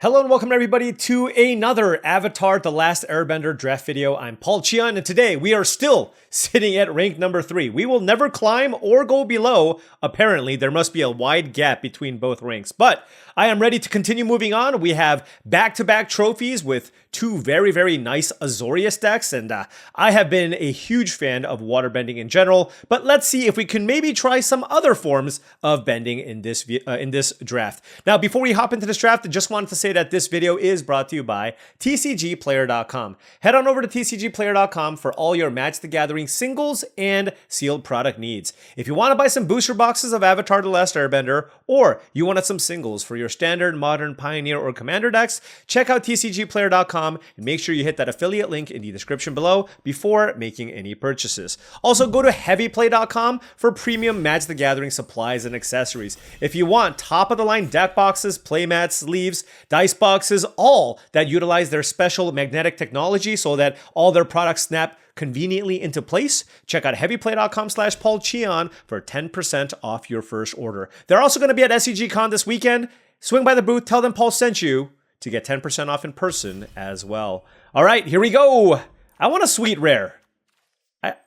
Hello and welcome everybody to another Avatar The Last Airbender draft video. I'm paulcheon and today we are still sitting at rank number 3. We will never climb or go below. Apparently there must be a wide gap between both ranks, but I am ready to continue moving on. We have back-to-back trophies with two very nice Azorius decks, and I have been a huge fan of waterbending in general, but let's see if we can maybe try some other forms of bending in this draft. Now, before we hop into this draft, I just wanted to say that this video is brought to you by TCGplayer.com. Head on over to TCGplayer.com for all your Match the Gathering singles and sealed product needs. If you want to buy some booster boxes of Avatar The Last Airbender, or you wanted some singles for your standard, modern, pioneer, or commander decks, check out TCGplayer.com and make sure you hit that affiliate link in the description below before making any purchases. Also, go to heavyplay.com for premium Match the Gathering supplies and accessories. If you want top-of-the-line deck boxes, playmats, sleeves, dice boxes, all that utilize their special magnetic technology so that all their products snap conveniently into place, check out heavyplay.com/paulcheon for 10% off your first order. They're also going to be at SCGCon this weekend. Swing by the booth, tell them Paul sent you to get 10% off in person as well. All right, here we go. I want a sweet rare.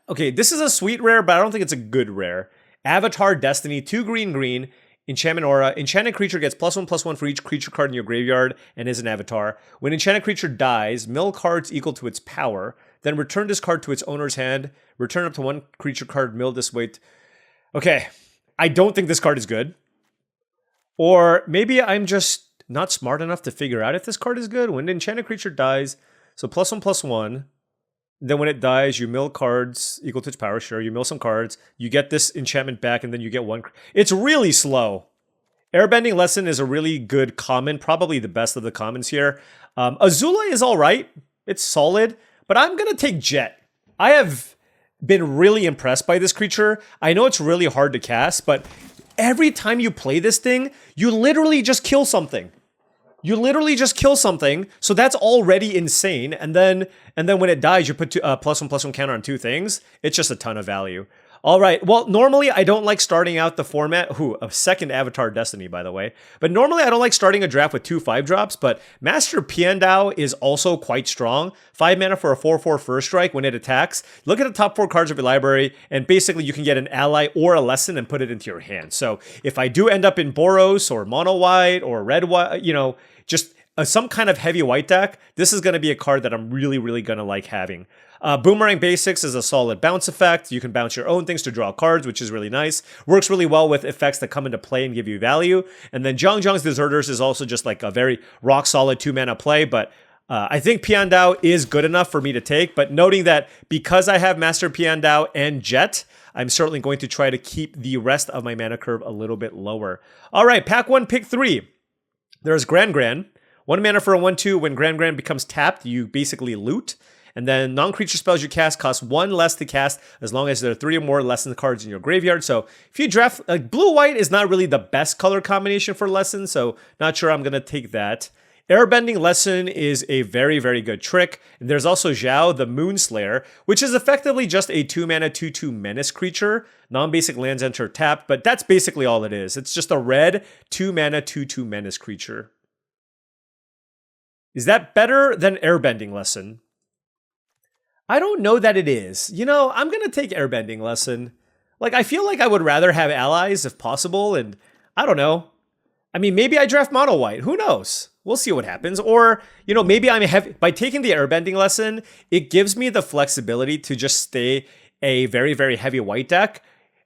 Okay, this is a sweet rare, but I don't think it's a good rare. Avatar Destiny, 2 green, enchantment aura. Enchanted creature gets +1/+1 for each creature card in your graveyard and is an avatar. When enchanted creature dies, mill cards equal to its power. Then return this card to its owner's hand. Return up to 1 creature card milled this way. Okay, I don't think this card is good. Or maybe I'm just not smart enough to figure out if this card is good. When the enchanted creature dies, so +1/+1. Then when it dies, you mill cards equal to its power. Sure, you mill some cards. You get this enchantment back, and then you get 1. It's really slow. Airbending Lesson is a really good common, probably the best of the commons here. Azula is all right. It's solid, but I'm going to take Jet. I have been really impressed by this creature. I know it's really hard to cast, but every time you play this thing, you literally just kill something. You literally just kill something, so that's already insane. And then when it dies, you put +1/+1 counter on 2 things. It's just a ton of value. All right. Well, normally I don't like starting out the format. A second Avatar Destiny, by the way. But normally I don't like starting a draft with 2 5-drops. But Master Piandao is also quite strong. 5 mana for a 4/4 first strike when it attacks. Look at the top 4 cards of your library, and basically you can get an ally or a lesson and put it into your hand. So if I do end up in Boros or mono white or red white, just some kind of heavy white deck, this is going to be a card that I'm really going to like having. Boomerang Basics is a solid bounce effect. You can bounce your own things to draw cards, which is really nice. Works really well with effects that come into play and give you value. And then Zhang's Deserters is also just like a very rock-solid 2-mana play, but I think Piandao is good enough for me to take, but noting that because I have Master Piandao and Jet, I'm certainly going to try to keep the rest of my mana curve a little bit lower. All right, pack 1, pick 3. There's Gran. 1 mana for a 1/2. When Gran becomes tapped, you basically loot. And then non-creature spells you cast cost 1 less to cast as long as there are 3 or more lesson cards in your graveyard. So if you draft, blue-white is not really the best color combination for lessons, so not sure I'm going to take that. Airbending Lesson is a very good trick. And there's also Zhao, the Moonslayer, which is effectively just a 2-mana 2/2 menace creature. Non-basic lands enter tapped, but that's basically all it is. It's just a red 2-mana 2/2 menace creature. Is that better than Airbending Lesson? I don't know that it is. I'm going to take Airbending Lesson. I feel like I would rather have allies if possible, and I don't know. I mean, maybe I draft mono white. Who knows? We'll see what happens. Or, maybe by taking the Airbending Lesson, it gives me the flexibility to just stay a very heavy white deck.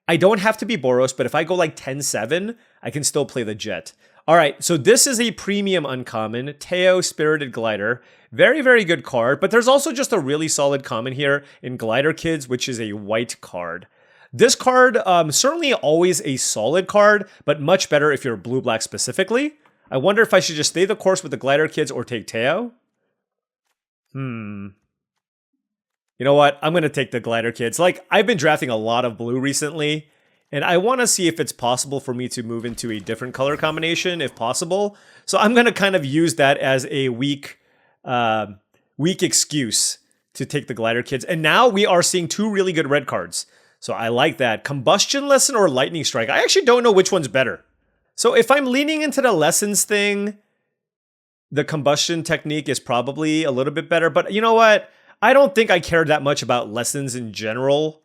I don't have to be Boros, but if I go like 10-7, I can still play the Jet. All right, so this is a premium uncommon, Teo Spirited Glider. Very good card, but there's also just a really solid common here in Glider Kids, which is a white card. This card, certainly always a solid card, but much better if you're blue-black specifically. I wonder if I should just stay the course with the Glider Kids or take Teo. You know what? I'm going to take the Glider Kids. I've been drafting a lot of blue recently, and I want to see if it's possible for me to move into a different color combination, if possible. So I'm going to kind of use that as a weak excuse to take the Glider Kids. And now we are seeing 2 really good red cards. So I like that. Combustion Lesson or Lightning Strike? I actually don't know which one's better. So if I'm leaning into the lessons thing, the combustion technique is probably a little bit better. But you know what? I don't think I care that much about lessons in general.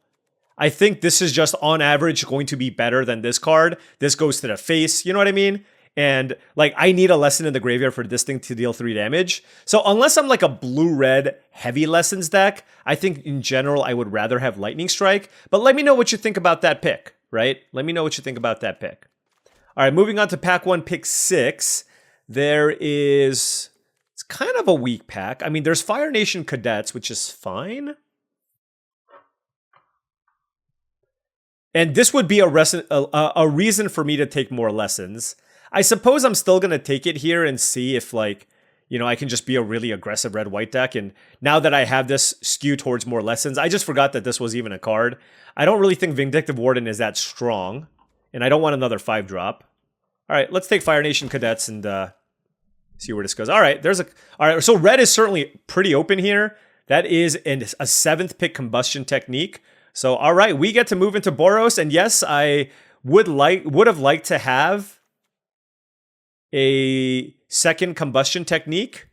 I think this is just on average going to be better than this card. This goes to the face, you know what I mean? And like, I need a lesson in the graveyard for this thing to deal 3 damage. So unless I'm like a blue-red heavy lessons deck, I think in general I would rather have Lightning Strike. But let me know what you think about that pick, right? Let me know what you think about that pick. All right, moving on to pack 1, pick 6. There is... It's kind of a weak pack. I mean, there's Fire Nation Cadets, which is fine. And this would be a reason for me to take more lessons. I suppose I'm still going to take it here and see if, like, you know, I can just be a really aggressive red-white deck. And now that I have this skew towards more lessons, I just forgot that this was even a card. I don't really think Vindictive Warden is that strong. And I don't want another 5-drop. All right, let's take Fire Nation Cadets and see where this goes. All right, all right, so red is certainly pretty open here. That is a 7th pick Combustion Technique. So, all right, we get to move into Boros. And yes, I would have liked to have a second Combustion Technique.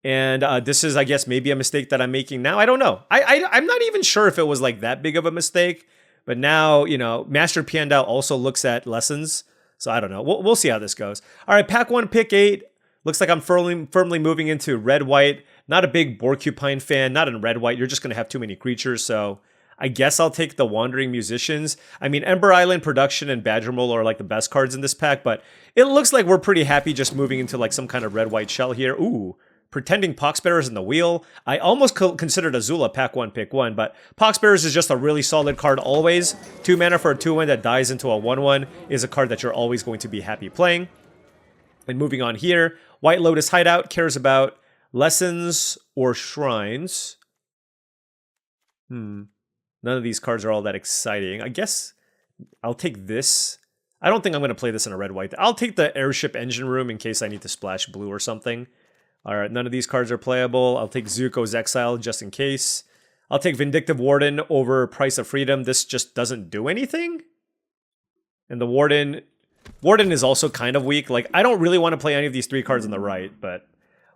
And this is, I guess, maybe a mistake that I'm making now. I don't know. I'm not even sure if it was like that big of a mistake. But now, you know, Master Piandao also looks at lessons. So I don't know. We'll see how this goes. All right, pack 1, pick 8. Looks like I'm firmly moving into red-white. Not a big Borcupine fan. Not in red-white. You're just going to have too many creatures. So I guess I'll take the Wandering Musicians. I mean, Ember Island, Production, and Badger Mole are like the best cards in this pack. But it looks like we're pretty happy just moving into like some kind of red-white shell here. Ooh. Pretending Poxbearers in the wheel. I almost considered Azula pack 1, pick 1, but Poxbearers is just a really solid card always. 2 mana for a 2/1 that dies into a 1/1 is a card that you're always going to be happy playing. And moving on here, White Lotus Hideout cares about lessons or shrines. None of these cards are all that exciting. I guess I'll take this. I don't think I'm going to play this in a red-white. I'll take the Airship Engine Room in case I need to splash blue or something. All right, none of these cards are playable. I'll take Zuko's Exile just in case. I'll take Vindictive Warden over Price of Freedom. This just doesn't do anything. And the Warden is also kind of weak. Like, I don't really want to play any of these 3 cards on the right, but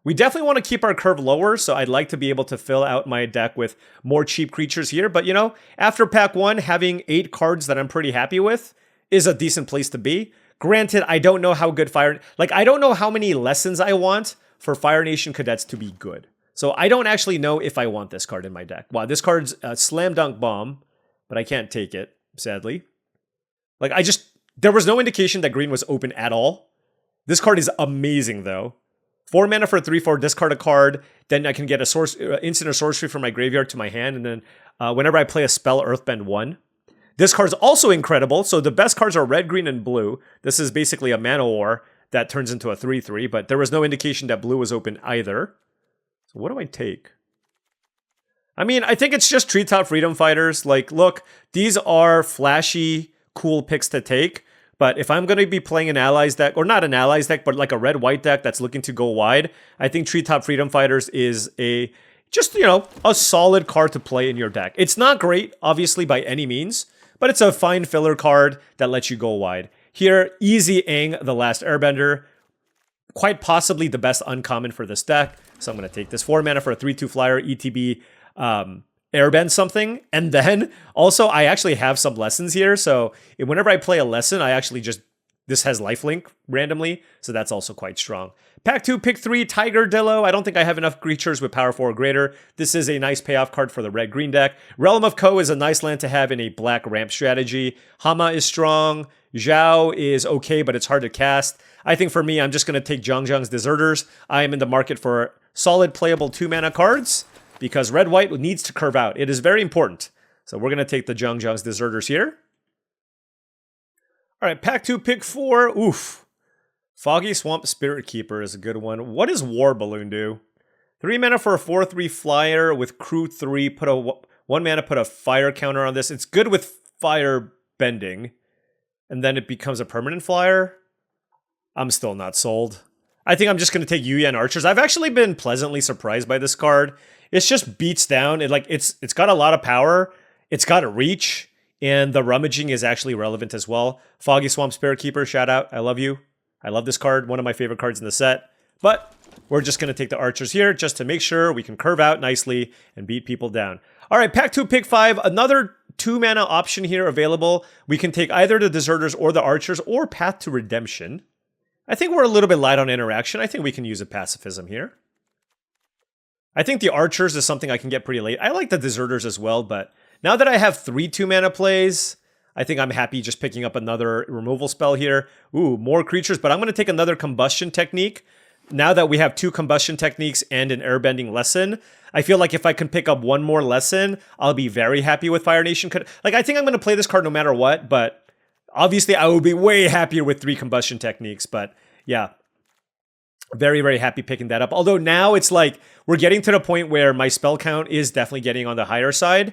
we definitely want to keep our curve lower, so I'd like to be able to fill out my deck with more cheap creatures here. But, you know, after pack 1, having 8 cards that I'm pretty happy with is a decent place to be. Granted, I don't know how good I don't know how many lessons I want for Fire Nation Cadets to be good. So I don't actually know if I want this card in my deck. Wow, this card's a Slam Dunk Bomb, but I can't take it, sadly. Like, there was no indication that green was open at all. This card is amazing, though. 4 mana for a 3/4, discard a card, then I can get a instant or sorcery from my graveyard to my hand, and then whenever I play a spell, Earthbend 1. This card's also incredible, so the best cards are red, green, and blue. This is basically a Mana War that turns into a 3/3, but there was no indication that blue was open either. So what do I take? I mean, I think it's just Treetop Freedom Fighters. Like, look, these are flashy, cool picks to take, but if I'm going to be playing an Allies deck, or not an Allies deck, but like a red-white deck that's looking to go wide, I think Treetop Freedom Fighters is a solid card to play in your deck. It's not great, obviously, by any means, but it's a fine filler card that lets you go wide. Here, Easy Aang, the Last Airbender. Quite possibly the best uncommon for this deck. So I'm going to take this 4 mana for a 3/2 flyer, ETB, Airbend something. And then, also, I actually have some lessons here. So whenever I play a lesson, I actually this has lifelink randomly. So that's also quite strong. Pack 2, pick 3, Tiger Dillo. I don't think I have enough creatures with power 4 or greater. This is a nice payoff card for the red-green deck. Realm of Ko is a nice land to have in a black ramp strategy. Hama is strong. Zhao is okay, but it's hard to cast. I think for me, I'm just going to take Zhang's Deserters. I am in the market for solid playable 2-mana cards because red-white needs to curve out. It is very important. So we're going to take the Zhang's Deserters here. All right, pack 2, pick 4. Oof. Foggy Swamp Spirit Keeper is a good one. What does War Balloon do? 3 mana for a 4/3 flyer with crew 3. Put a 1 mana, put a fire counter on this. It's good with fire bending. And then it becomes a permanent flyer. I'm still not sold. I think I'm just going to take Yuyan Archers. I've actually been pleasantly surprised by this card. It's just beats down. It's got a lot of power. It's got a reach. And the rummaging is actually relevant as well. Foggy Swamp Spirit Keeper, shout out. I love you. I love this card. One of my favorite cards in the set. But we're just going to take the archers here just to make sure we can curve out nicely and beat people down. All right, pack 2, pick 5. Another 2-mana option here available. We can take either the deserters or the archers or Path to Redemption. I think we're a little bit light on interaction. I think we can use a pacifism here. I think the archers is something I can get pretty late. I like the deserters as well, but now that I have 3 2-mana plays, I think I'm happy just picking up another removal spell here. Ooh, more creatures, but I'm going to take another combustion technique. Now that we have 2 combustion techniques and an airbending lesson, I feel like if I can pick up one more lesson, I'll be very happy with Fire Nation. Like, I think I'm going to play this card no matter what, but obviously I would be way happier with 3 combustion techniques. But yeah, very, very happy picking that up. Although now it's like we're getting to the point where my spell count is definitely getting on the higher side.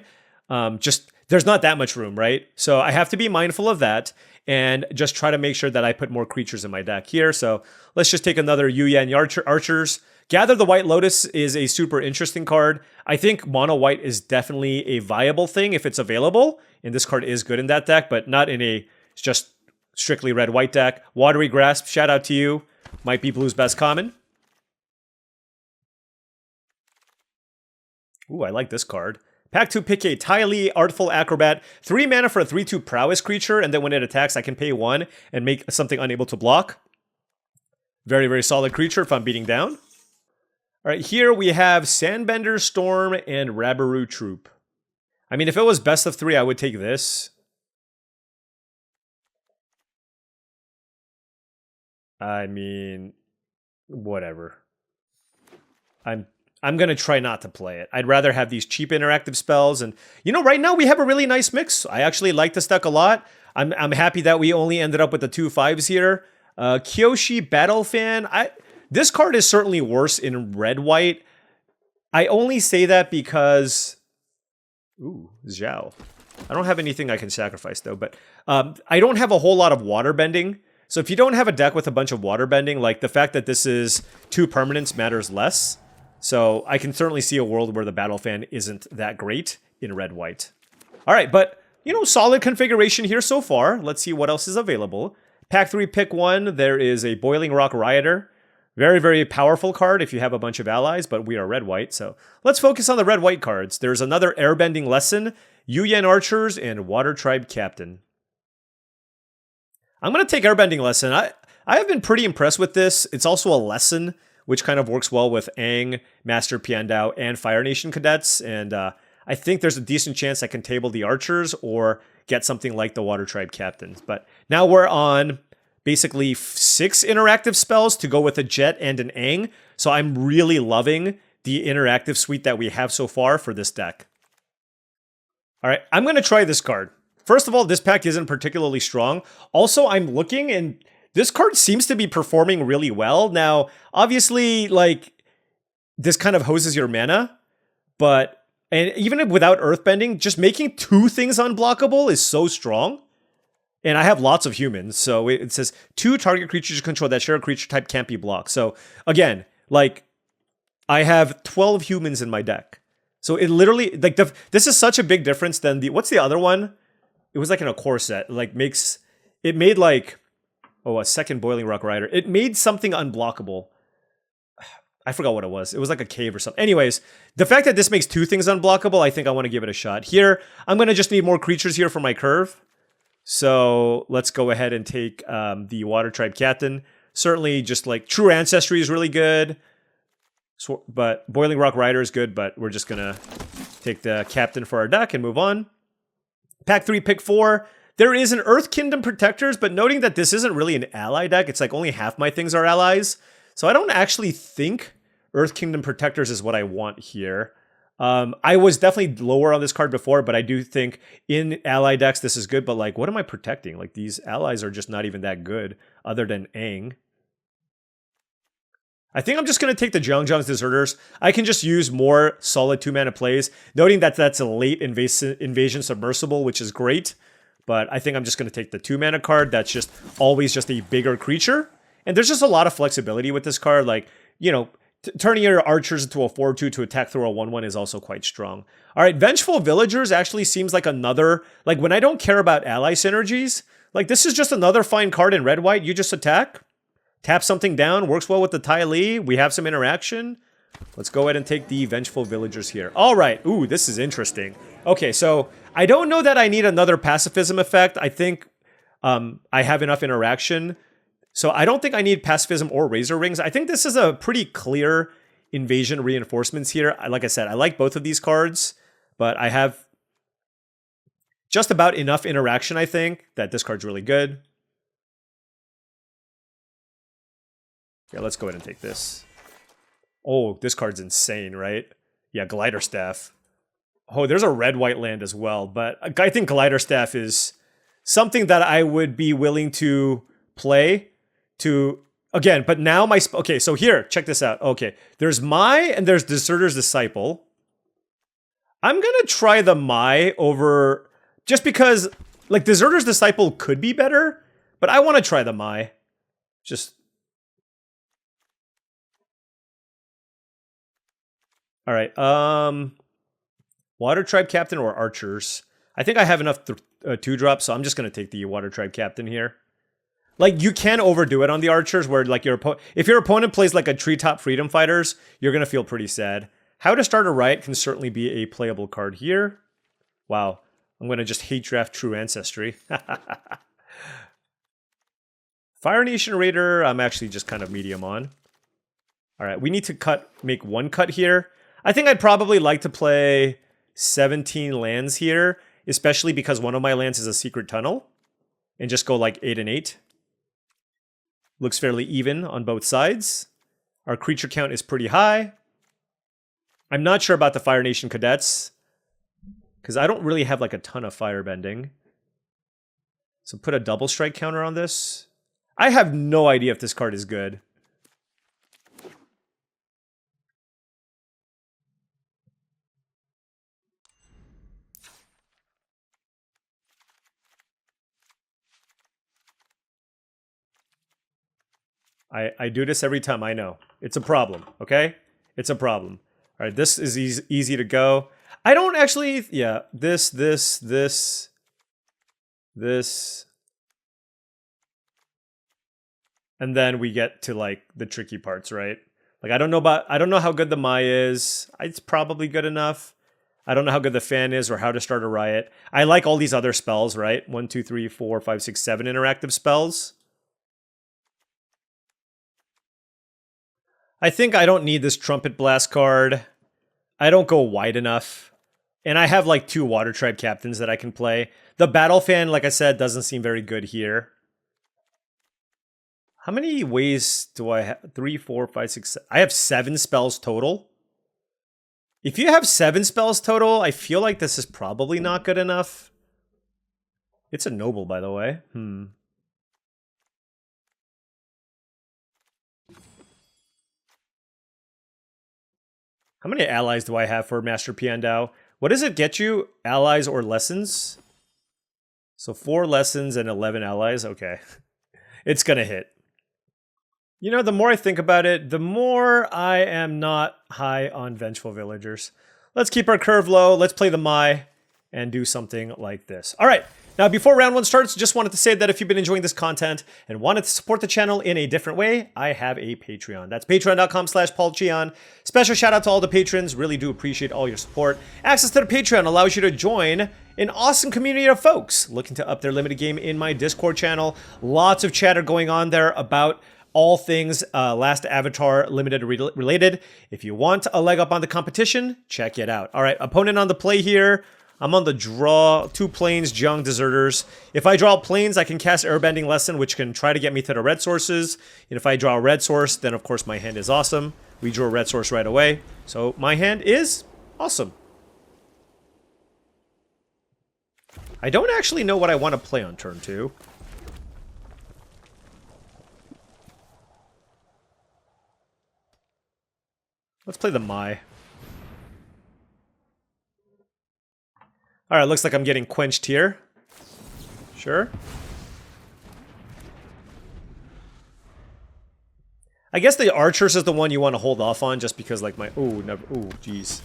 Just there's not that much room, right? So I have to be mindful of that and just try to make sure that I put more creatures in my deck here. So let's just take another Yu Yan Archers. Gather the White Lotus is a super interesting card. I think mono white is definitely a viable thing if it's available. And this card is good in that deck, but not in a just strictly red white deck. Watery Grasp, shout out to you. Might be blue's best common. Ooh, I like this card. Pack 2, pick a Ty Lee, Artful Acrobat. 3 mana for a 3/2 prowess creature, and then when it attacks, I can pay 1 and make something unable to block. Very, very solid creature if I'm beating down. All right, here we have Sandbender, Storm, and Rabaru Troop. I mean, if it was best of 3, I would take this. I mean, whatever. I'm going to try not to play it. I'd rather have these cheap interactive spells. And, you know, right now we have a really nice mix. I actually like this deck a lot. I'm happy that we only ended up with the 2 5s here. Kyoshi Battle Fan. This card is certainly worse in red-white. I only say that because... Ooh, Zhao. I don't have anything I can sacrifice, though. But I don't have a whole lot of water bending. So if you don't have a deck with a bunch of water bending, like the fact that this is 2 permanents matters less. So I can certainly see a world where the Battle Fan isn't that great in red-white. All right, but, you know, solid configuration here so far. Let's see what else is available. Pack 3, pick 1. There is a Boiling Rock Rioter. Very, very powerful card if you have a bunch of allies, but we are red-white, so let's focus on the red-white cards. There's another Airbending Lesson, Yu Yan Archers, and Water Tribe Captain. I'm going to take Airbending Lesson. I have been pretty impressed with this. It's also a lesson, which kind of works well with Aang, Master Piandao, and Fire Nation Cadets. And I think there's a decent chance I can table the Archers or get something like the Water Tribe Captains. But now we're on basically 6 interactive spells to go with a Jet and an Aang. So I'm really loving the interactive suite that we have so far for this deck. All right, I'm going to try this card. First of all, this pack isn't particularly strong. Also, I'm looking and this card seems to be performing really well. Now, obviously, like, this kind of hoses your mana, but, and even without earthbending, just making 2 things unblockable is so strong. And I have lots of humans, so it says 2 target creatures you control that share a creature type can't be blocked. So, again, like, I have 12 humans in my deck. So it literally, like, this is such a big difference than the, what's the other one? It was like in a core set, like, it made like, oh, a second Boiling Rock Rider. It made something unblockable. I forgot what it was. It was like a cave or something. Anyways, the fact that this makes 2 things unblockable, I think I want to give it a shot. Here, I'm going to just need more creatures here for my curve. So let's go ahead and take the Water Tribe Captain. Certainly just like True Ancestry is really good. So, but Boiling Rock Rider is good, but we're just going to take the Captain for our deck and move on. Pack 3, pick 4. There is an Earth Kingdom Protectors, but noting that this isn't really an ally deck, it's like only half my things are allies. So I don't actually think Earth Kingdom Protectors is what I want here. I was definitely lower on this card before, but I do think in ally decks this is good, but like, what am I protecting? Like, these allies are just not even that good, other than Aang. I think I'm just going to take the Zhang's Deserters. I can just use more solid 2-mana plays, noting that that's a late Invasion Submersible, which is great. But I think I'm just going to take the 2-mana card. That's just always just a bigger creature. And there's just a lot of flexibility with this card. Like, you know, turning your archers into a 4/2 to attack through a 1/1 is also quite strong. All right, Vengeful Villagers actually seems like another, like when I don't care about ally synergies, like this is just another fine card in red-white. You just attack. Tap something down, works well with the Ty Lee. We have some interaction. Let's go ahead and take the Vengeful Villagers here. All right. Ooh, this is interesting. Okay, so I don't know that I need another pacifism effect. I think I have enough interaction. So I don't think I need pacifism or Razor Rings. I think this is a pretty clear invasion reinforcements here. Like I said, I like both of these cards, but I have just about enough interaction, I think, that this card's really good. Yeah, let's go ahead and take this. Oh, this card's insane, right? Yeah, Glider Staff. Oh, there's a red-white land as well, but I think Glider Staff is something that I would be willing to play to, again, but now my, okay, so here, check this out. Okay, there's Mai and there's Deserter's Disciple. I'm gonna try the Mai over, just because, like, Deserter's Disciple could be better, but I want to try the Mai. Just... All right, Water Tribe Captain or Archers? I think I have enough 2-drops, so I'm just going to take the Water Tribe Captain here. Like, you can overdo it on the Archers, where, like, if your opponent plays, like, a Treetop Freedom Fighters, you're going to feel pretty sad. How to Start a Riot can certainly be a playable card here. Wow, I'm going to just hate draft True Ancestry. Fire Nation Raider, I'm actually just kind of medium on. All right, we need to make one cut here. I think I'd probably like to play 17 lands here, especially because one of my lands is a Secret Tunnel, and just go like 8 and 8. Looks fairly even on both sides. Our creature count is pretty high. I'm not sure about the Fire Nation Cadets, because I don't really have like a ton of firebending. So put a double strike counter on this. I have no idea if this card is good. I do this every time, I know. It's a problem, okay? It's a problem. All right, this is easy to go. I don't actually, yeah, this. And then we get to, like, the tricky parts, right? Like, I don't know how good the Mai is. It's probably good enough. I don't know how good the Fan is or How to Start a Riot. I like all these other spells, right? 1, 2, 3, 4, 5, 6, 7 interactive spells. I think I don't need this Trumpet Blast card. I don't go wide enough. And I have like 2 Water Tribe Captains that I can play. The Battle Fan, like I said, doesn't seem very good here. How many ways do I have? 3, 4, 5, 6, 7. I have 7 spells total. If you have 7 spells total, I feel like this is probably not good enough. It's a Noble, by the way. How many allies do I have for Master Piandao? What does it get you? Allies or lessons? So 4 lessons and 11 allies. Okay. It's gonna hit. You know, the more I think about it, the more I am not high on Vengeful Villagers. Let's keep our curve low. Let's play the Mai and do something like this. All right. Now, before round 1 starts, just wanted to say that if you've been enjoying this content and wanted to support the channel in a different way, I have a Patreon. That's patreon.com/paulcheon. Special shout out to all the patrons. Really do appreciate all your support. Access to the Patreon allows you to join an awesome community of folks looking to up their limited game in my Discord channel. Lots of chatter going on there about all things Last Avatar Limited related. If you want a leg up on the competition, check it out. All right, opponent on the play here. I'm on the draw, 2 planes, Jiang Deserters. If I draw planes, I can cast Airbending Lesson, which can try to get me to the red sources. And if I draw a red source, then of course my hand is awesome. We drew a red source right away. So my hand is awesome. I don't actually know what I want to play on turn 2. Let's play the Mai. Alright, looks like I'm getting quenched here. Sure. I guess the Archers is the one you want to hold off on just because, like, my... Ooh, never... Ooh, jeez.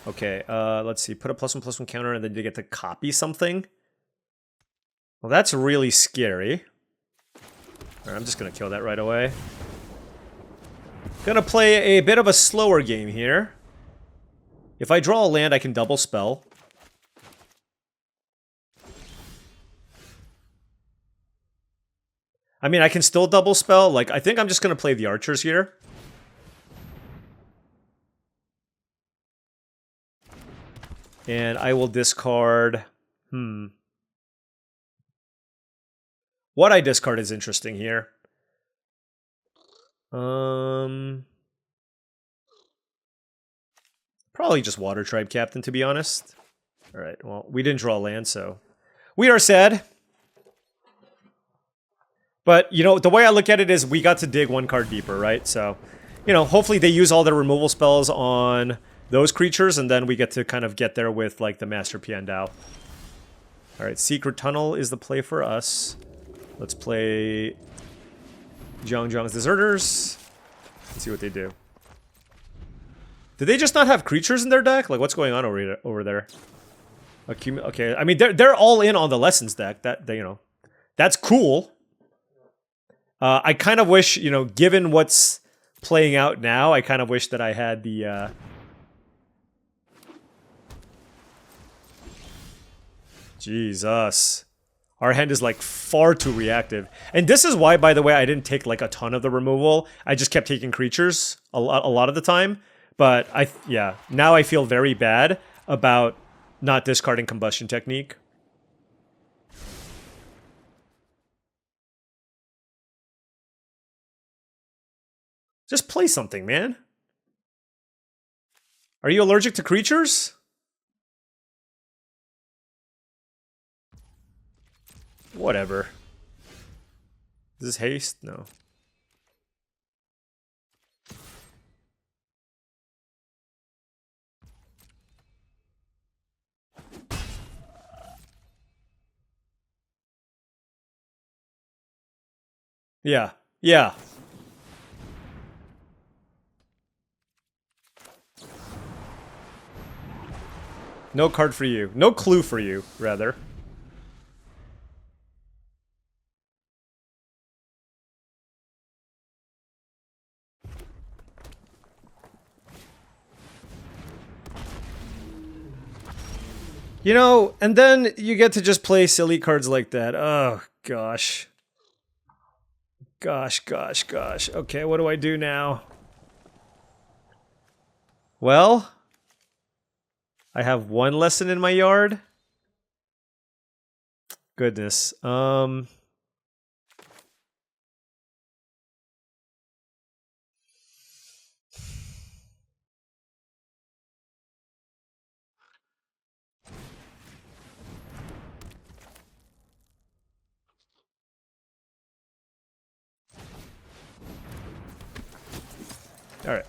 Okay, let's see. Put a +1/+1 counter and then you get to copy something. Well, that's really scary. Alright, I'm just gonna kill that right away. Gonna play a bit of a slower game here. If I draw a land, I can double spell. I mean, I can still double spell. Like, I think I'm just gonna play the archers here. And I will discard... What I discard is interesting here. Probably just Water Tribe Captain, to be honest. Alright, well, we didn't draw land, so... We are sad. But, you know, the way I look at it is we got to dig one card deeper, right? So, you know, hopefully they use all their removal spells on those creatures, and then we get to kind of get there with, like, the Master Piandao. Alright, Secret Tunnel is the play for us. Let's play Zhang's Deserters. Let's see what they do. Did they just not have creatures in their deck? Like, what's going on over there? Okay, I mean, they're all in on the Lessons deck. You know, that's cool. I kind of wish, you know, given what's playing out now, I kind of wish that I had the... Jesus. Our hand is, like, far too reactive. And this is why, by the way, I didn't take, like, a ton of the removal. I just kept taking creatures a lot of the time. But, yeah, now I feel very bad about not discarding Combustion Technique. Just play something, man. Are you allergic to creatures? Whatever. Is this haste? No. Yeah. Yeah. No card for you. No clue for you, rather. You know, and then you get to just play silly cards like that. Oh, gosh. Gosh. Okay, what do I do now? Well, I have one lesson in my yard. Goodness. All right.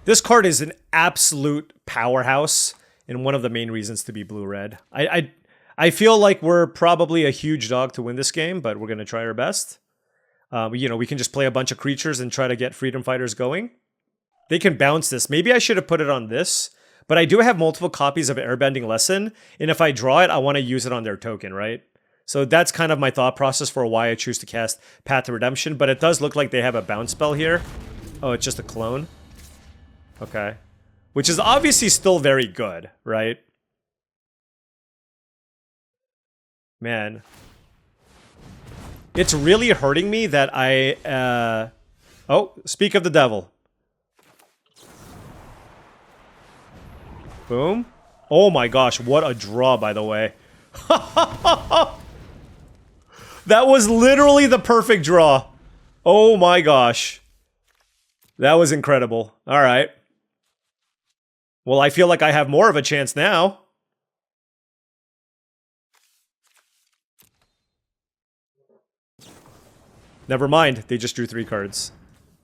This card is an absolute powerhouse and one of the main reasons to be blue-red. I feel like we're probably a huge dog to win this game, but we're going to try our best. You know, we can just play a bunch of creatures and try to get Freedom Fighters going. They can bounce this. Maybe I should have put it on this, but I do have multiple copies of Airbending Lesson, and if I draw it, I want to use it on their token, right? So that's kind of my thought process for why I choose to cast Path to Redemption, but it does look like they have a bounce spell here. Oh, it's just a clone? Okay. Which is obviously still very good, right? Man. It's really hurting me that I, Oh, speak of the devil. Boom. Oh my gosh, what a draw, by the way. That was literally the perfect draw. Oh my gosh. That was incredible. All right. Well, I feel like I have more of a chance now. Never mind, they just drew 3 cards.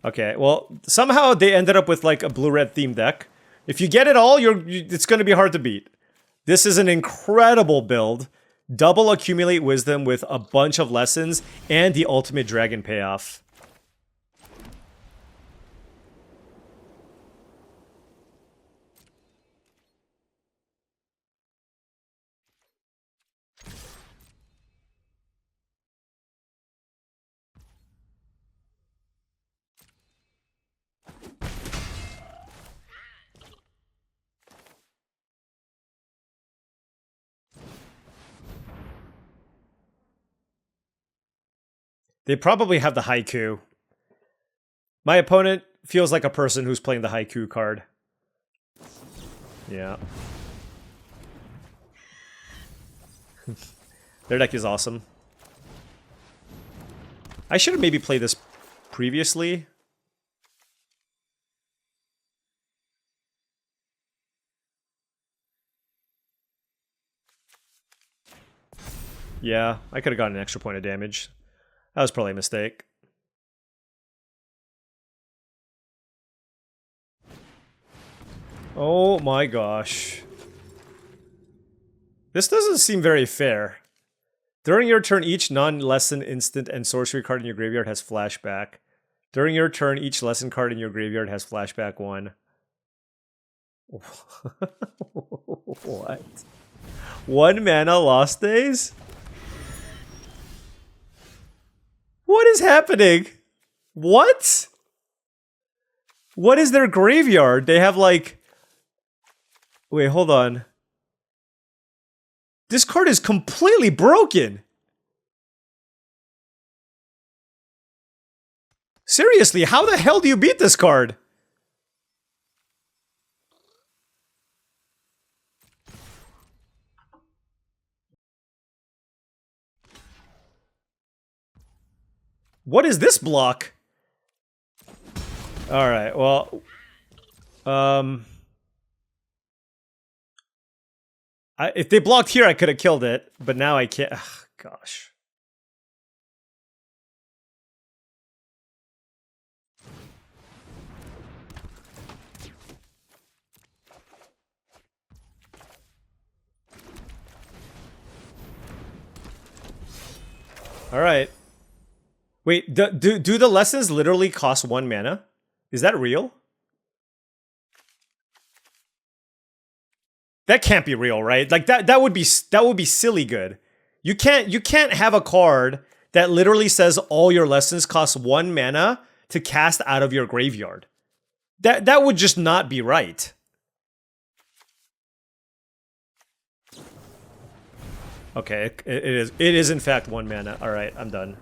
Okay, well, somehow they ended up with like a blue-red theme deck. If you get it all, it's going to be hard to beat. This is an incredible build. Double Accumulate Wisdom with a bunch of lessons and the ultimate dragon payoff. They probably have the haiku. My opponent feels like a person who's playing the haiku card. Yeah. Their deck is awesome. I should have maybe played this previously. Yeah, I could have gotten an extra point of damage. That was probably a mistake. Oh my gosh. This doesn't seem very fair. During your turn, each non-lesson instant and sorcery card in your graveyard has flashback. During your turn, each lesson card in your graveyard has flashback 1. What? 1 mana lost days? What is happening? What? What is their graveyard? They have like... Wait, hold on. This card is completely broken. Seriously, how the hell do you beat this card? What is this block? All right, well, if they blocked here, I could have killed it, but now I can't. Ugh, gosh. All right. Wait, do the lessons literally cost 1 mana? Is that real? That can't be real, right? Like that would be silly good. You can't have a card that literally says all your lessons cost 1 mana to cast out of your graveyard. That would just not be right. Okay, it is in fact 1 mana. All right, I'm done.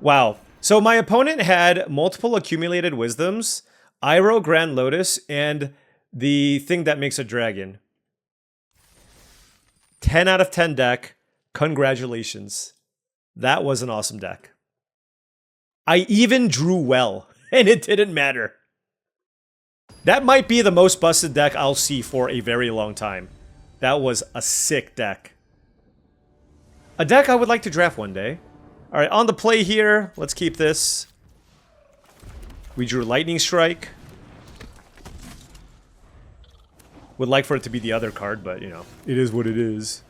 Wow. So my opponent had multiple accumulated wisdoms, Iroh Grand Lotus, and the thing that makes a dragon. 10 out of 10 deck. Congratulations. That was an awesome deck. I even drew well, and it didn't matter. That might be the most busted deck I'll see for a very long time. That was a sick deck. A deck I would like to draft one day. Alright, on the play here, let's keep this. We drew Lightning Strike. Would like for it to be the other card, but, you know, it is what it is.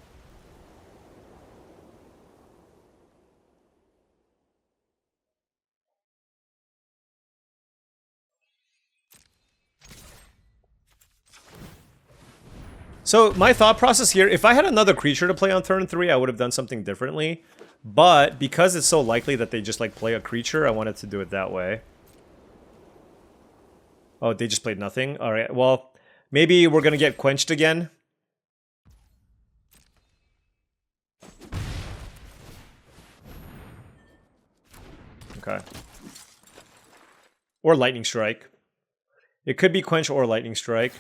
So, my thought process here, if I had another creature to play on turn 3, I would have done something differently. But, because it's so likely that they just, like, play a creature, I wanted to do it that way. Oh, they just played nothing? Alright, well... Maybe we're gonna get quenched again. Okay. Or Lightning Strike. It could be Quench or Lightning Strike.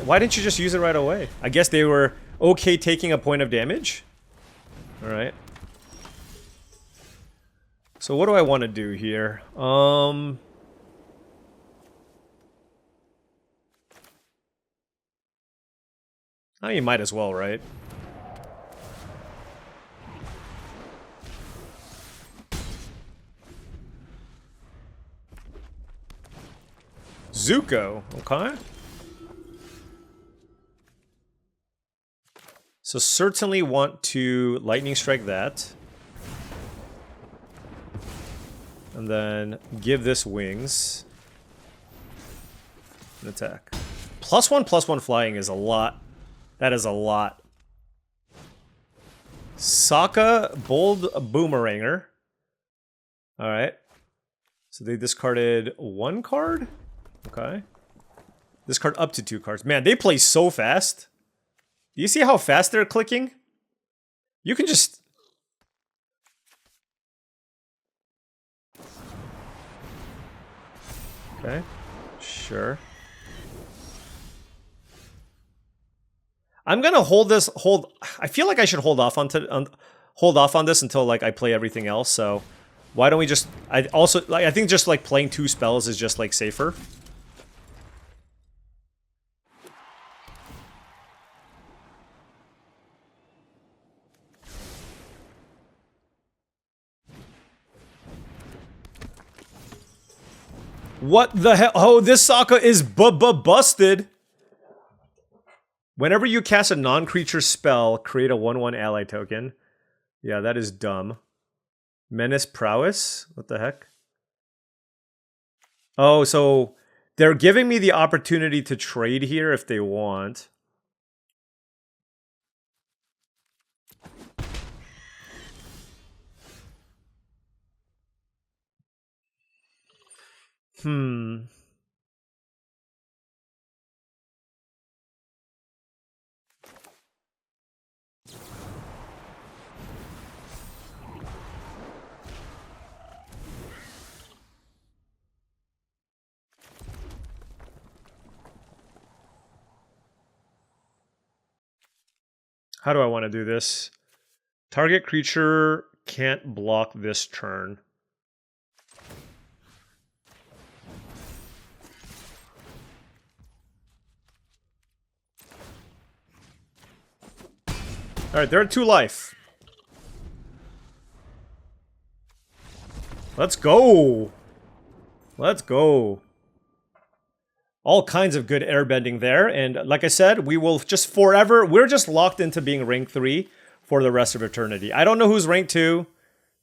Why didn't you just use it right away? I guess they were okay taking a point of damage? Alright. So what do I want to do here? Oh, you might as well, right? Zuko, okay. So certainly want to Lightning Strike that. And then give this wings. And attack. +1/+1 flying is a lot. That is a lot. Sokka, Bold Boomeranger. Alright. So they discarded 1 card? Okay. Discard up to 2 cards. Man, they play so fast. Do you see how fast they're clicking? You can just... Okay. Sure. I'm gonna I feel like I should hold off on this until like I play everything else. So why don't we just? I think just like playing 2 spells is just like safer. What the hell? Oh, this Sokka is busted. Whenever you cast a non-creature spell, create a 1/1 ally token. Yeah, that is dumb. Menace Prowess? What the heck? Oh, so they're giving me the opportunity to trade here if they want. How do I want to do this? Target creature can't block this turn. Alright, they're at 2 life. Let's go! Let's go. All kinds of good airbending there, and like I said, we will just forever, we're just locked into being rank 3 for the rest of eternity. I don't know who's rank 2.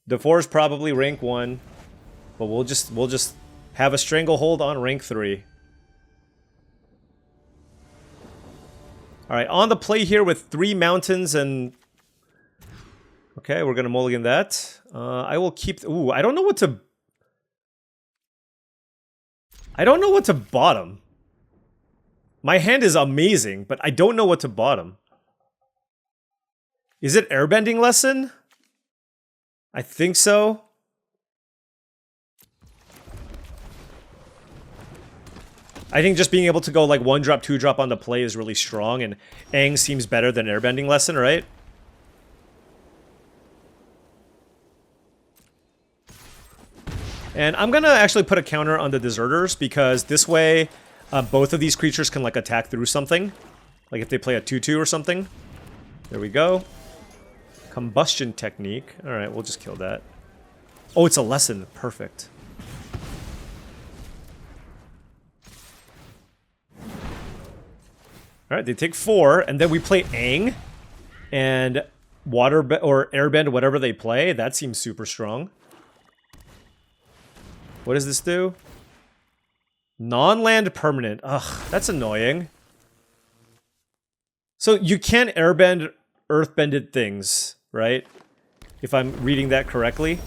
DeFore is probably rank 1, but we'll just have a stranglehold on rank 3. Alright, on the play here with 3 mountains and... Okay, we're gonna mulligan that. I will keep... Ooh, I don't know what to bottom. My hand is amazing, but I don't know what to bottom. Is it Airbending Lesson? I think so. I think just being able to go like 1-drop, 2-drop on the play is really strong, and Aang seems better than Airbending Lesson, right? And I'm gonna actually put a counter on the Deserters, because this way both of these creatures can like attack through something. Like if they play a 2/2 or something. There we go. Combustion Technique. Alright, we'll just kill that. Oh, it's a lesson. Perfect. Alright, they take 4, and then we play Aang. And or Airbend, whatever they play. That seems super strong. What does this do? Non-land permanent. Ugh, that's annoying. So you can airbend earthbended things, right? If I'm reading that correctly.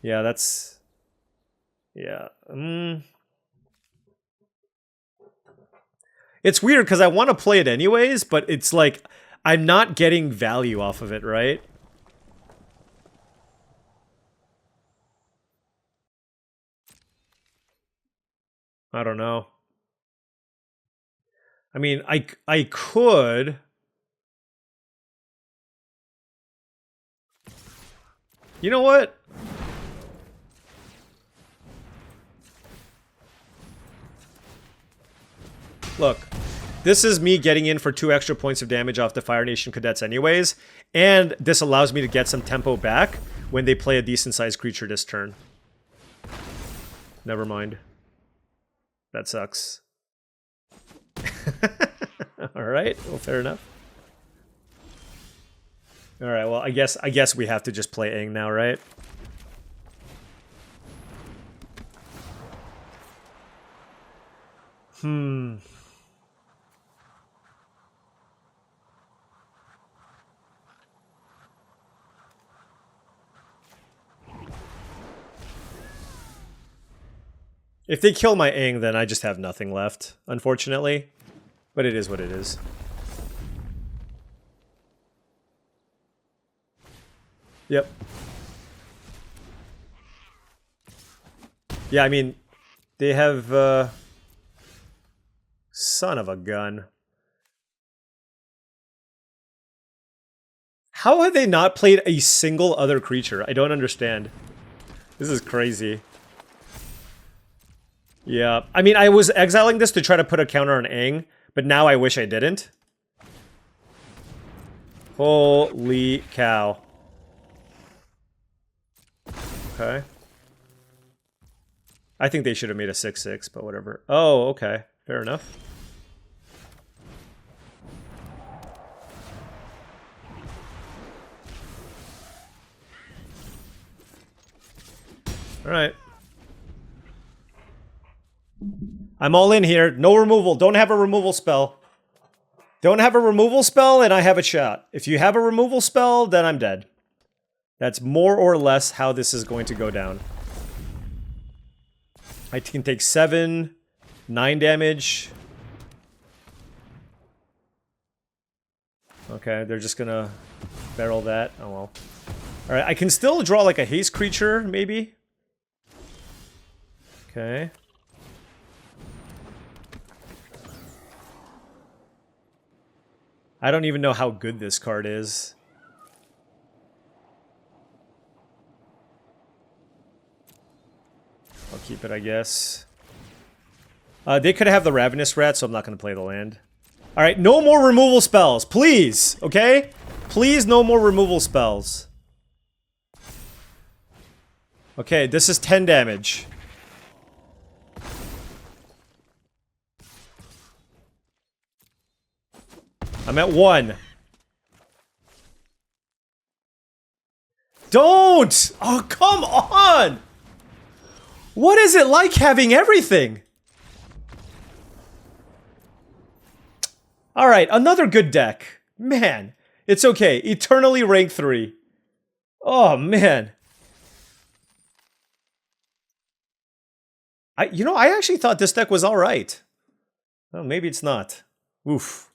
Yeah, that's... Yeah. It's weird because I want to play it anyways, but it's like I'm not getting value off of it, right? I don't know. I mean, I could... You know what? Look, this is me getting in for 2 extra points of damage off the Fire Nation Cadets anyways, and this allows me to get some tempo back when they play a decent-sized creature this turn. Never mind. That sucks. Alright, well, fair enough. Alright, well, I guess we have to just play Aang now, right? If they kill my Aang, then I just have nothing left, unfortunately. But it is what it is. Yep. Yeah, I mean, They have, son of a gun. How have they not played a single other creature? I don't understand. This is crazy. Yeah, I mean, I was exiling this to try to put a counter on Aang, but now I wish I didn't. Holy cow. Okay. I think they should have made a 6/6, but whatever. Oh, okay. Fair enough. Alright. I'm all in here. No removal. Don't have a removal spell. Don't have a removal spell, and I have a shot. If you have a removal spell, then I'm dead. That's more or less how this is going to go down. I can take 7, 9 damage. Okay, they're just gonna barrel that. Oh well. Alright, I can still draw like a haste creature, maybe. Okay. I don't even know how good this card is. I'll keep it, I guess. They could have the Ravenous Rat, so I'm not going to play the land. Alright, no more removal spells, please, okay? Please, no more removal spells. Okay, this is 10 damage. I'm at 1. Don't! Oh, come on! What is it like having everything? Alright, another good deck. Man, it's okay. Eternally rank 3. Oh, man. I actually thought this deck was alright. Oh, maybe it's not. Oof.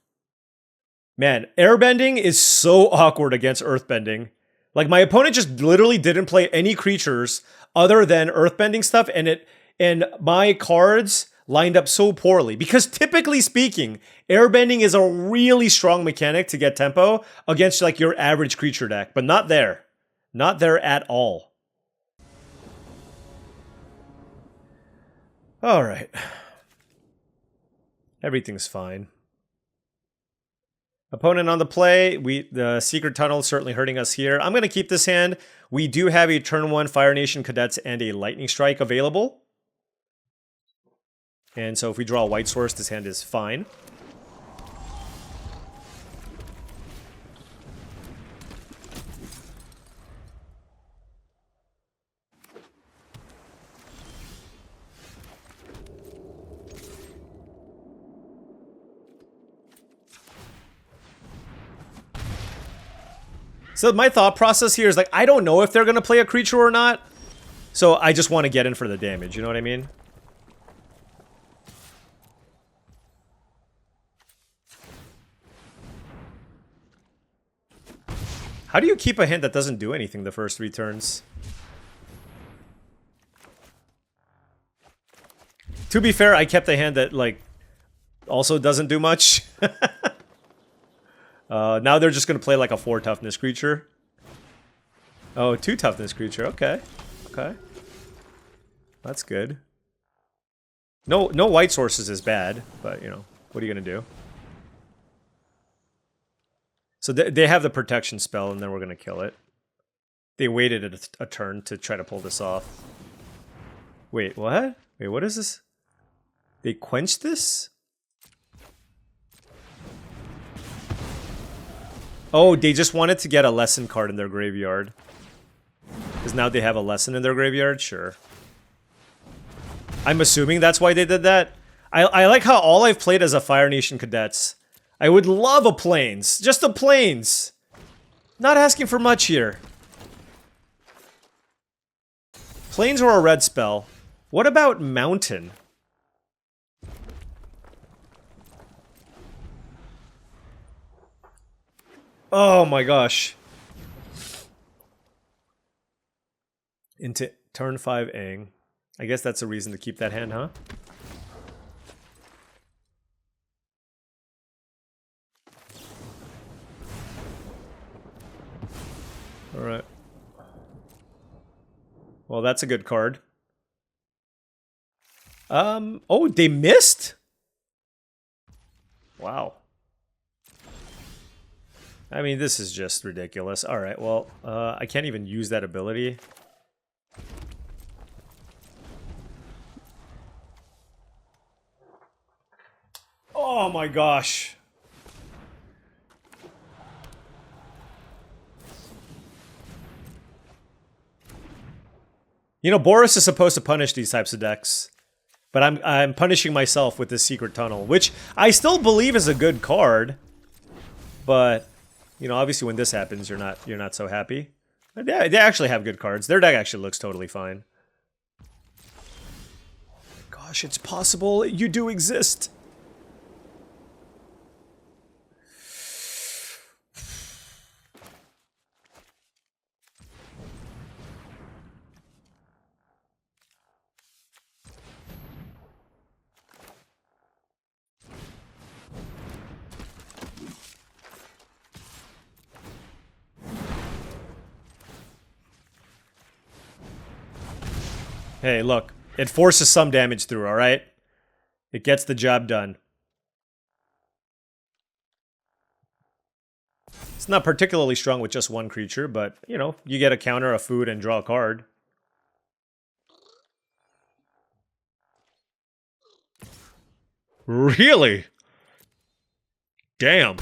Man, airbending is so awkward against earthbending. Like, my opponent just literally didn't play any creatures other than earthbending stuff, and my cards lined up so poorly. Because typically speaking, airbending is a really strong mechanic to get tempo against like your average creature deck, but not there. Not there at all. Alright. Everything's fine. Opponent on the play, the Secret Tunnel is certainly hurting us here. I'm going to keep this hand. We do have a turn 1 Fire Nation Cadets and a Lightning Strike available. And so if we draw a White Source, this hand is fine. So my thought process here is like, I don't know if they're going to play a creature or not. So I just want to get in for the damage, you know what I mean? How do you keep a hand that doesn't do anything the first 3 turns? To be fair, I kept a hand that, like, also doesn't do much. Now they're just going to play like a 4 toughness creature. Oh, 2 toughness creature. Okay. Okay. That's good. No white sources is bad, but, you know, what are you going to do? So they have the protection spell, and then we're going to kill it. They waited a turn to try to pull this off. Wait, what? Wait, what is this? They quenched this? Oh, they just wanted to get a lesson card in their graveyard. Because now they have a lesson in their graveyard? Sure. I'm assuming that's why they did that. I like how all I've played as a Fire Nation Cadets. I would love a Plains. Just a Plains. Not asking for much here. Plains or a red spell. What about Mountain? Oh my gosh. Into turn 5 Aang. I guess that's a reason to keep that hand, huh? Alright. Well, that's a good card. Oh, they missed? Wow. I mean, this is just ridiculous. Alright, well, I can't even use that ability. Oh my gosh. You know, Boros is supposed to punish these types of decks. But I'm punishing myself with this Secret Tunnel, which I still believe is a good card. But, you know, obviously when this happens, you're not so happy. But yeah, they actually have good cards. Their deck actually looks totally fine. Gosh, it's possible you do exist. Hey, look. It forces some damage through, alright? It gets the job done. It's not particularly strong with just one creature, but, you know, you get a counter, a food, and draw a card. Really? Damn.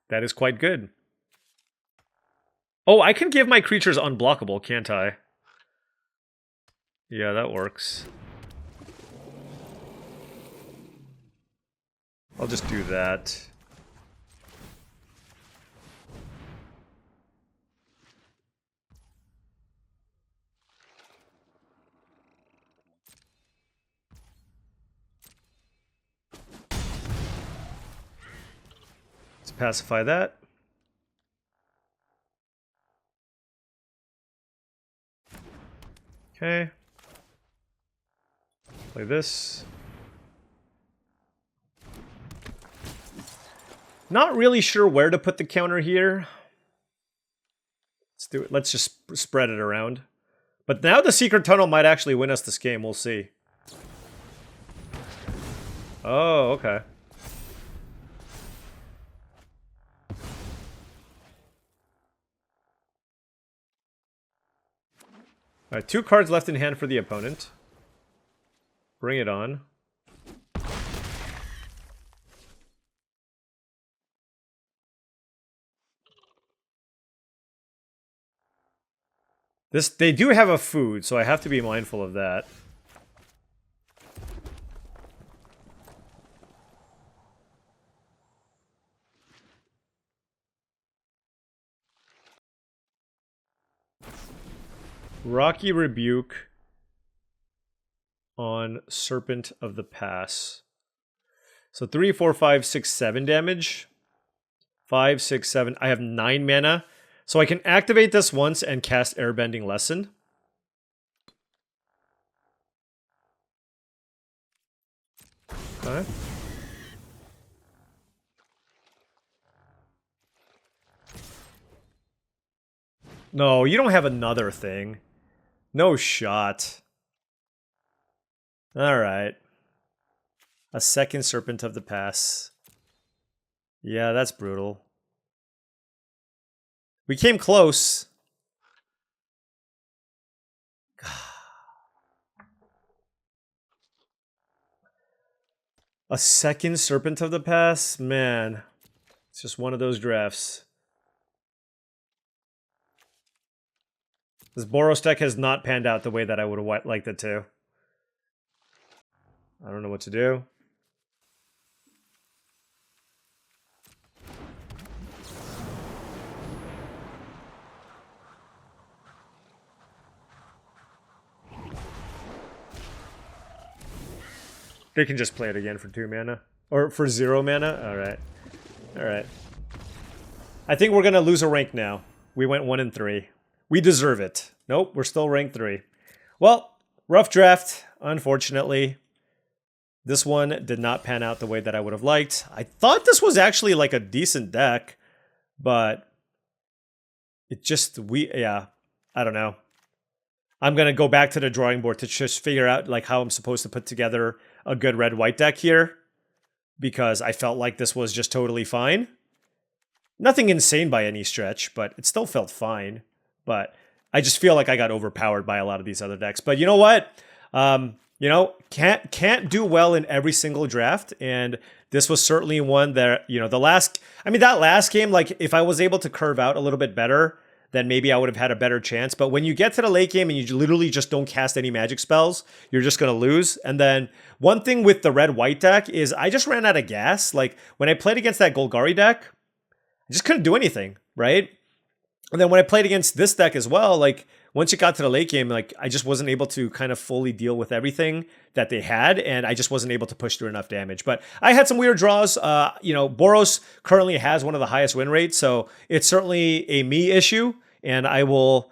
That is quite good. Oh, I can give my creatures unblockable, can't I? Yeah, that works. I'll just do that. Let's pacify that. Okay. Play this. Not really sure where to put the counter here. Let's do it. Let's just spread it around. But now the Secret Tunnel might actually win us this game. We'll see. Oh, okay. Alright, 2 cards left in hand for the opponent. Bring it on. They do have a food, so I have to be mindful of that. Rocky Rebuke on Serpent of the Pass. So 3, 4, 5, 6, 7 damage. 5, 6, 7. I have 9 mana. So I can activate this once and cast Airbending Lesson. Okay. No, you don't have another thing. No shot. Alright. A second Serpent of the Pass. Yeah, that's brutal. We came close. A second Serpent of the Pass? Man. It's just one of those drafts. This Boros deck has not panned out the way that I would have liked it to. I don't know what to do. They can just play it again for 2 mana. Or for 0 mana? Alright. Alright. I think we're gonna lose a rank now. We went 1 and 3. We deserve it. Nope, we're still rank 3. Well, rough draft, unfortunately. This one did not pan out the way that I would have liked. I thought this was actually like a decent deck, but it just, yeah, I don't know. I'm going to go back to the drawing board to just figure out like how I'm supposed to put together a good red-white deck here, because I felt like this was just totally fine. Nothing insane by any stretch, but it still felt fine. But I just feel like I got overpowered by a lot of these other decks. But you know what? You know, can't do well in every single draft, and this was certainly one that, you know, that last game, like if I was able to curve out a little bit better, then maybe I would have had a better chance. But when you get to the late game and you literally just don't cast any magic spells, you're just going to lose. And then one thing with the red-white deck is I just ran out of gas. Like when I played against that Golgari deck, I just couldn't do anything, right? And then when I played against this deck as well, like once it got to the late game, like I just wasn't able to kind of fully deal with everything that they had, and I just wasn't able to push through enough damage. But I had some weird draws. You know, Boros currently has one of the highest win rates, so it's certainly a me issue, and I will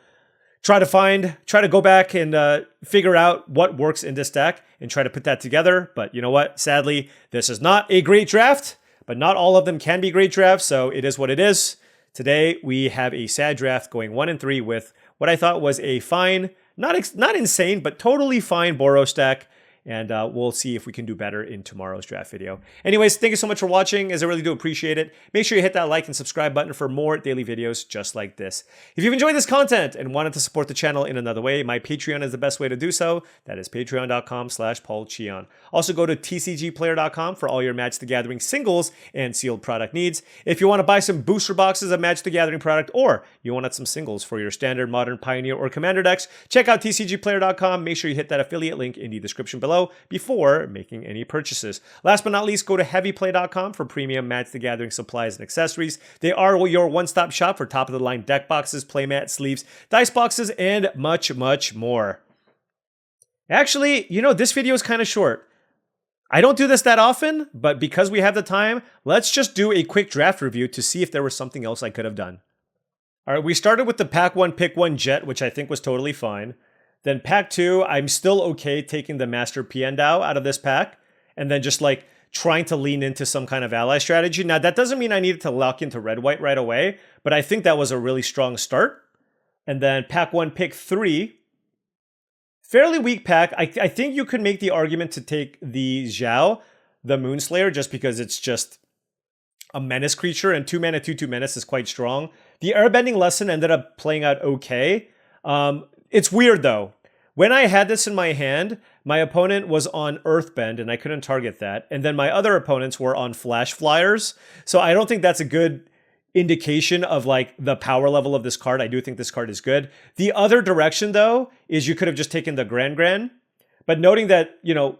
try to go back and figure out what works in this deck and try to put that together. But you know what? Sadly, this is not a great draft, but not all of them can be great drafts, so it is what it is. Today, we have a sad draft going 1 and 3 with what I thought was a fine, not insane, but totally fine Boros deck. And we'll see if we can do better in tomorrow's draft video. Anyways, thank you so much for watching, as I really do appreciate it. Make sure you hit that like and subscribe button for more daily videos just like this. If you've enjoyed this content and wanted to support the channel in another way, my Patreon is the best way to do so. That is patreon.com/paulcheon. Also go to TCGplayer.com for all your Magic the Gathering singles and sealed product needs. If you want to buy some booster boxes of Magic the Gathering product, or you wanted some singles for your standard, modern, pioneer, or commander decks, check out TCGplayer.com. Make sure you hit that affiliate link in the description below before making any purchases. Last but not least, go to heavyplay.com for premium Magic the Gathering supplies and accessories. They are your one-stop shop for top-of-the-line deck boxes, playmat, sleeves, dice boxes, and much, much more. Actually, you know, this video is kind of short. I don't do this that often, but because we have the time, let's just do a quick draft review to see if there was something else I could have done. All right, we started with the pack 1, pick 1 Jet, which I think was totally fine. Then pack 2, I'm still okay taking the Master Piandao out of this pack, and then just like trying to lean into some kind of ally strategy. Now, that doesn't mean I needed to lock into red-white right away, but I think that was a really strong start. And then pack 1, pick 3, fairly weak pack. I think you could make the argument to take the Zhao, the Moonslayer, just because it's just a menace creature, and 2 mana, 2/2 menace is quite strong. The airbending lesson ended up playing out okay. It's weird though. When I had this in my hand, my opponent was on Earthbend and I couldn't target that. And then my other opponents were on Flash Flyers. So I don't think that's a good indication of like the power level of this card. I do think this card is good. The other direction though, is you could have just taken the Gran. But noting that, you know,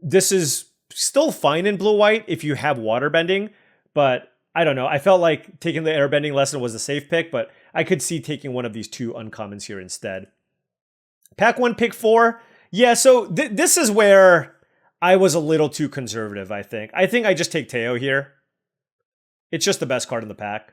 this is still fine in blue-white if you have waterbending. But I don't know. I felt like taking the airbending lesson was a safe pick, but I could see taking one of these 2 uncommons here instead. Pack 1, pick 4. Yeah, so this is where I was a little too conservative, I think. I think I just take Teo here. It's just the best card in the pack.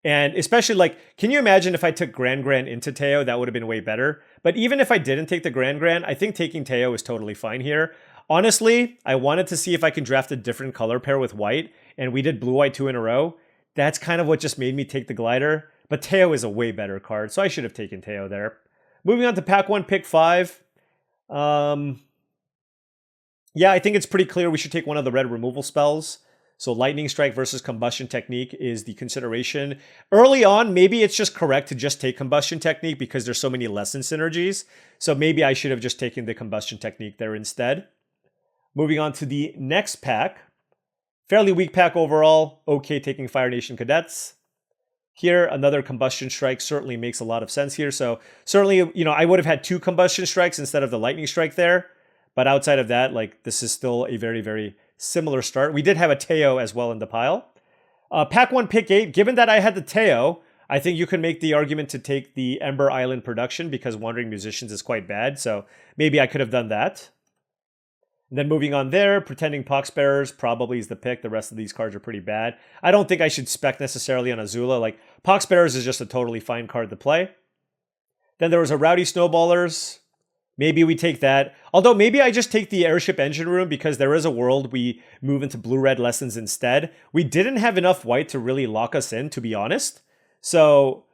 And especially, like, can you imagine if I took Gran into Teo? That would have been way better. But even if I didn't take the Gran, I think taking Teo is totally fine here. Honestly, I wanted to see if I can draft a different color pair with white, and we did blue-white 2 in a row. That's kind of what just made me take the Glider. But Teo is a way better card, so I should have taken Teo there. Moving on to pack 1, pick 5. Yeah, I think it's pretty clear we should take one of the red removal spells. So Lightning Strike versus Combustion Technique is the consideration. Early on, maybe it's just correct to just take Combustion Technique because there's so many lesson synergies. So maybe I should have just taken the Combustion Technique there instead. Moving on to the next pack. Fairly weak pack overall. Okay taking Fire Nation Cadets. Here, another Combustion Strike certainly makes a lot of sense here. So certainly, you know, I would have had 2 Combustion Strikes instead of the Lightning Strike there. But outside of that, like, this is still a very, very similar start. We did have a Teo as well in the pile. Pack 1, pick 8. Given that I had the Teo, I think you can make the argument to take the Ember Island production because Wandering Musicians is quite bad. So maybe I could have done that. And then moving on there, Pretending Poxbearers probably is the pick. The rest of these cards are pretty bad. I don't think I should spec necessarily on Azula. Like, Poxbearers is just a totally fine card to play. Then there was a Rowdy Snowballers. Maybe we take that. Although maybe I just take the Airship Engine Room because there is a world we move into blue-red lessons instead. We didn't have enough white to really lock us in, to be honest. So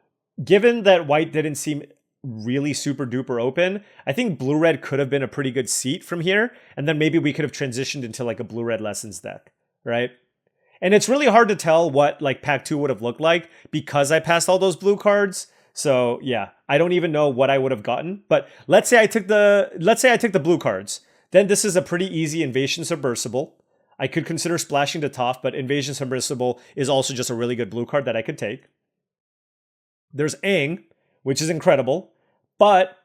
given that white didn't seem really super duper open, I think blue-red could have been a pretty good seat from here. And then maybe we could have transitioned into like a blue-red lessons deck, right? And it's really hard to tell what like pack 2 would have looked like because I passed all those blue cards. So yeah, I don't even know what I would have gotten. But let's say I took the blue cards. Then this is a pretty easy Invasion Submersible. I could consider splashing to Toph, but Invasion Submersible is also just a really good blue card that I could take. There's Aang, which is incredible. But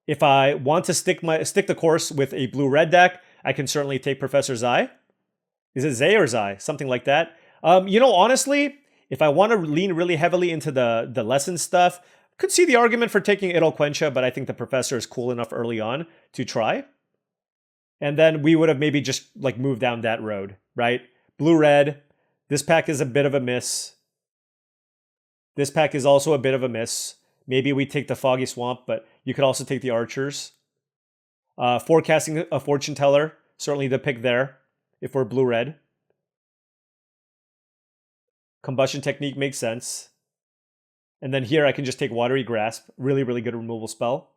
if I want to stick the course with a blue-red deck, I can certainly take Professor Zai. Is it Zay or Zai? Something like that. Honestly, if I want to lean really heavily into the lesson stuff, could see the argument for taking Idol Quencha, but I think the Professor is cool enough early on to try. And then we would have maybe just like moved down that road, right? Blue-red. This pack is a bit of a miss. This pack is also a bit of a miss. Maybe we take the Foggy Swamp, but you could also take the Archers. Forecasting a Fortune Teller, certainly the pick there if we're blue-red. Combustion Technique makes sense. And then here I can just take Watery Grasp. Really, really good removal spell.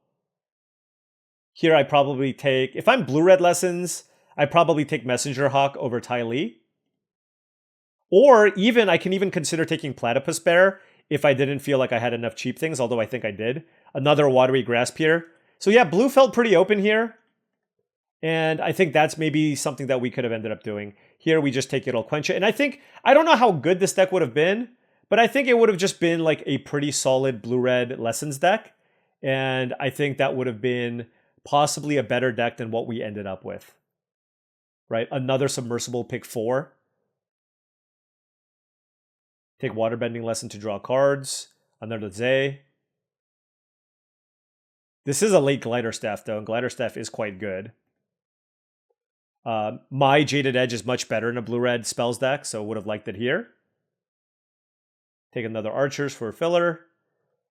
Here I probably take, if I'm blue-red lessons, I probably take Messenger Hawk over Ty Lee. Or even, I can even consider taking Platypus Bear if I didn't feel like I had enough cheap things, although I think I did. Another Watery Grasp here. So yeah, blue felt pretty open here. And I think that's maybe something that we could have ended up doing. Here we just take Idol Quencha. And I don't know how good this deck would have been, but I think it would have just been like a pretty solid blue-red lessons deck. And I think that would have been possibly a better deck than what we ended up with. Right? Another Submersible pick 4. Take Waterbending Lesson to draw cards. Another Zay. This is a late Glider Staff though, and Glider Staff is quite good. My Jaded Edge is much better in a blue-red spells deck, so would have liked it here. Take another Archers for a filler.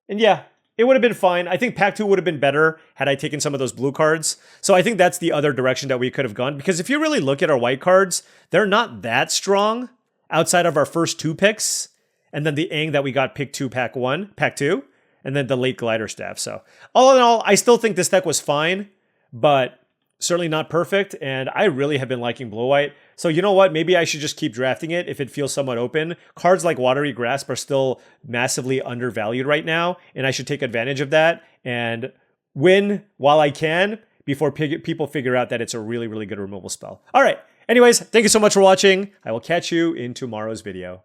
And yeah, it would have been fine. I think pack 2 would have been better had I taken some of those blue cards. So I think that's the other direction that we could have gone. Because if you really look at our white cards, they're not that strong outside of our first 2 picks. And then the Aang that we got pick 2, pack 2. And then the late Glider Staff. So all in all, I still think this deck was fine, but certainly not perfect. And I really have been liking blue-white. So you know what? Maybe I should just keep drafting it if it feels somewhat open. Cards like Watery Grasp are still massively undervalued right now. And I should take advantage of that and win while I can before people figure out that it's a really, really good removal spell. All right. Anyways, thank you so much for watching. I will catch you in tomorrow's video.